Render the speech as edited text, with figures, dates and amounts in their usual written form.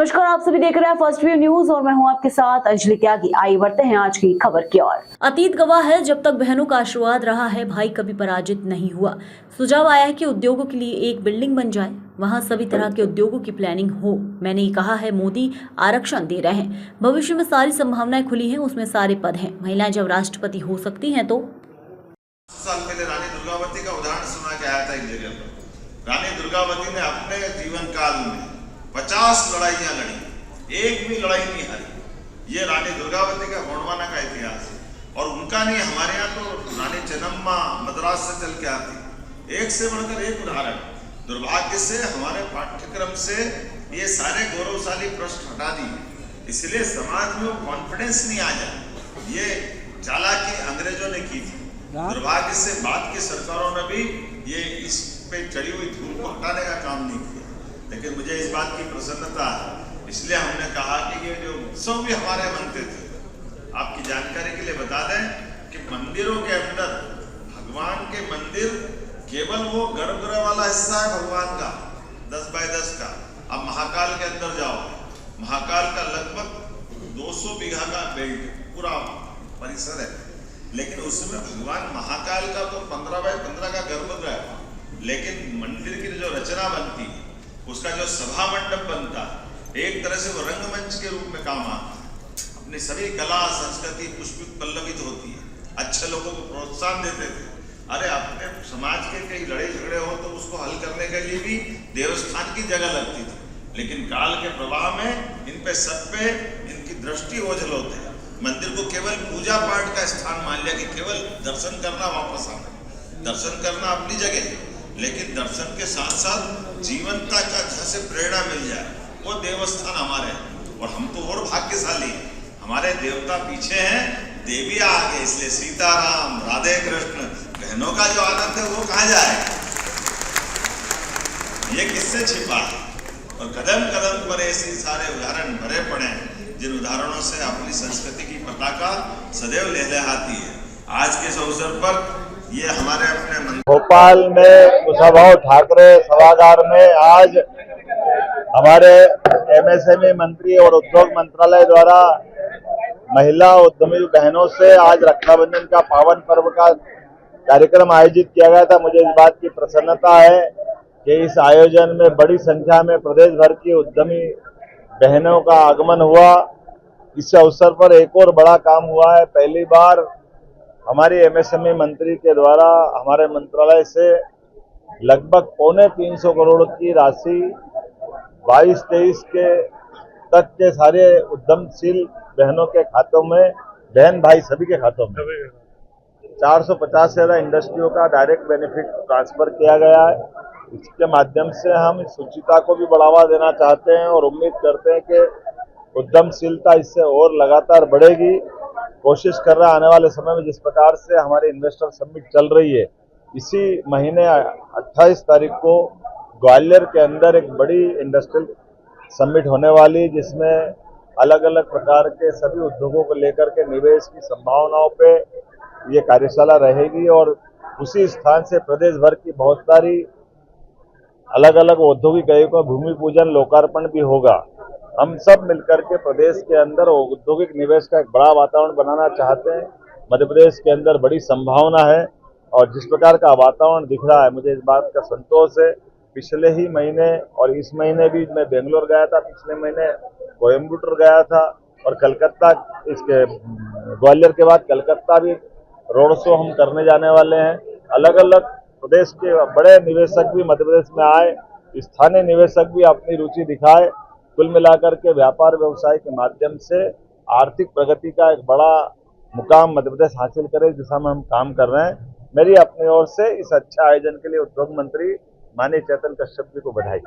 नमस्कार, आप सभी देख रहे हैं फर्स्ट व्यू न्यूज और मैं हूं आपके साथ अंजलि त्यागी। आइए बढ़ते हैं आज की खबर की ओर। अतीत गवाह है, जब तक बहनों का आशीर्वाद रहा है, भाई कभी पराजित नहीं हुआ। सुझाव आया है कि उद्योगों के लिए एक बिल्डिंग बन जाए, वहां सभी तरह के उद्योगों की प्लानिंग हो। मैंने ये कहा है, मोदी आरक्षण दे रहे हैं, भविष्य में सारी संभावनाएं खुली हैं, उसमें सारे पद हैं। महिलाएं जब राष्ट्रपति हो सकती हैं तो साल पहले रानी दुर्गावती का उदाहरण सुना के आया था एक जगह पर। रानी दुर्गावती ने अपने जीवन काल में 50 लड़ाइयां लड़ी, एक भी लड़ाई नहीं हारी। ये रानी दुर्गावती का गोंडवाना का इतिहास है। और उनका नहीं, हमारे यहाँ तो रानी चेन्नम्मा मद्रास से चल के आती। एक से बढ़कर एक उदाहरण। दुर्भाग्य से हमारे पाठ्यक्रम से ये सारे गौरवशाली प्रश्न हटा दिए, इसलिए समाज में वो कॉन्फिडेंस नहीं आ जाए। ये चालाकी अंग्रेजों ने की थी। दुर्भाग्य से बाद की सरकारों ने भी ये इस पे चढ़ी हुई धूल को हटाने का काम नहीं किया। लेकिन मुझे इस बात की प्रसन्नता है, इसलिए हमने कहा कि ये जो उत्सव भी हमारे मनते थे, आपकी जानकारी के लिए बता दें कि मंदिरों के अंदर भगवान के मंदिर केवल वो गर्भगृह वाला हिस्सा है भगवान का 10 बाय 10 का। अब महाकाल के अंदर जाओ, महाकाल का लगभग 200 बीघा का बेल्ट पूरा परिसर है, लेकिन उसमें भगवान महाकाल का तो 15 बाय 15 का गर्भगृह है। लेकिन मंदिर की जो रचना बनती है, उसका जो सभा मंडप बनता है, एक तरह से वो रंगमंच के रूप में काम आता है। अपनी सभी कला संस्कृति पुष्पित पल्लवित होती है। अच्छे लोगों को प्रोत्साहन देते थे। अरे अपने समाज के कई लड़ाई झगड़े हो तो उसको हल करने के लिए भी देवस्थान की जगह लगती थी। लेकिन काल के प्रवाह में इन पे सब पे इनकी दृष्टि ओझल होते हैं। मंदिर को केवल पूजा पाठ का स्थान मान लिया कि केवल दर्शन करना, वापस आना। दर्शन करना अपनी जगह है, लेकिन दर्शन के साथ साथ जीवनता का जहाँ से प्रेरणा मिल जाए, वो देवस्थान हमारे हैं। और हम तो और भाग्यशाली हैं, हमारे देवता पीछे हैं, देवियाँ आगे। इसलिए सीताराम, राधे कृष्ण, बहनों का जो आनंद है वो कहाँ जाए, ये किससे छिपा है। और कदम कदम पर ऐसे सारे उदाहरण भरे पड़े हैं, जिन उदाहरणों से अपनी संस्कृति की पताका सदैव लहलहाती है। आज के इस अवसर पर ये हमारे अपने भोपाल में कुशाभाऊ ठाकरे सभागार में आज हमारे एमएसएमई मंत्री और उद्योग मंत्रालय द्वारा महिला उद्यमी बहनों से आज रक्षाबंधन का पावन पर्व का कार्यक्रम आयोजित किया गया था। मुझे इस बात की प्रसन्नता है कि इस आयोजन में बड़ी संख्या में प्रदेश भर की उद्यमी बहनों का आगमन हुआ। इस अवसर पर एक और बड़ा काम हुआ है। पहली बार हमारी एमएसएमई मंत्री के द्वारा हमारे मंत्रालय से लगभग 350 करोड़ की राशि 22-23 के तक के सारे उद्यमशील बहनों के खातों में, बहन भाई सभी के खातों में 450 से ज्यादा इंडस्ट्रियों का डायरेक्ट बेनिफिट ट्रांसफर किया गया है। इसके माध्यम से हम शुचिता को भी बढ़ावा देना चाहते हैं और उम्मीद करते हैं कि उद्यमशीलता इससे और लगातार बढ़ेगी। कोशिश कर रहा है आने वाले समय में, जिस प्रकार से हमारी इन्वेस्टर समिट चल रही है, इसी महीने 28 तारीख को ग्वालियर के अंदर एक बड़ी इंडस्ट्रियल समिट होने वाली, जिसमें अलग अलग प्रकार के सभी उद्योगों को लेकर के निवेश की संभावनाओं पे ये कार्यशाला रहेगी। और उसी स्थान से प्रदेश भर की बहुत सारी अलग अलग औद्योगिक इकाइयों का भूमि पूजन, लोकार्पण भी होगा। हम सब मिलकर के प्रदेश के अंदर औद्योगिक निवेश का एक बड़ा वातावरण बनाना चाहते हैं। मध्य प्रदेश के अंदर बड़ी संभावना है और जिस प्रकार का वातावरण दिख रहा है, मुझे इस बात का संतोष है। पिछले ही महीने और इस महीने भी मैं बेंगलोर गया था, पिछले महीने कोयम्बटूर गया था और कलकत्ता, इसके ग्वालियर के बाद कलकत्ता भी रोड शो हम करने जाने वाले हैं। अलग अलग प्रदेश के बड़े निवेशक भी मध्य प्रदेश में आए, स्थानीय निवेशक भी अपनी रुचि दिखाए। कुल मिलाकर के व्यापार व्यवसाय के माध्यम से आर्थिक प्रगति का एक बड़ा मुकाम मध्य प्रदेश हासिल करे, इस दिशा में हम काम कर रहे हैं। मेरी अपनी ओर से इस अच्छे आयोजन के लिए उद्योग मंत्री माननीय चेतन कश्यप जी को बधाई।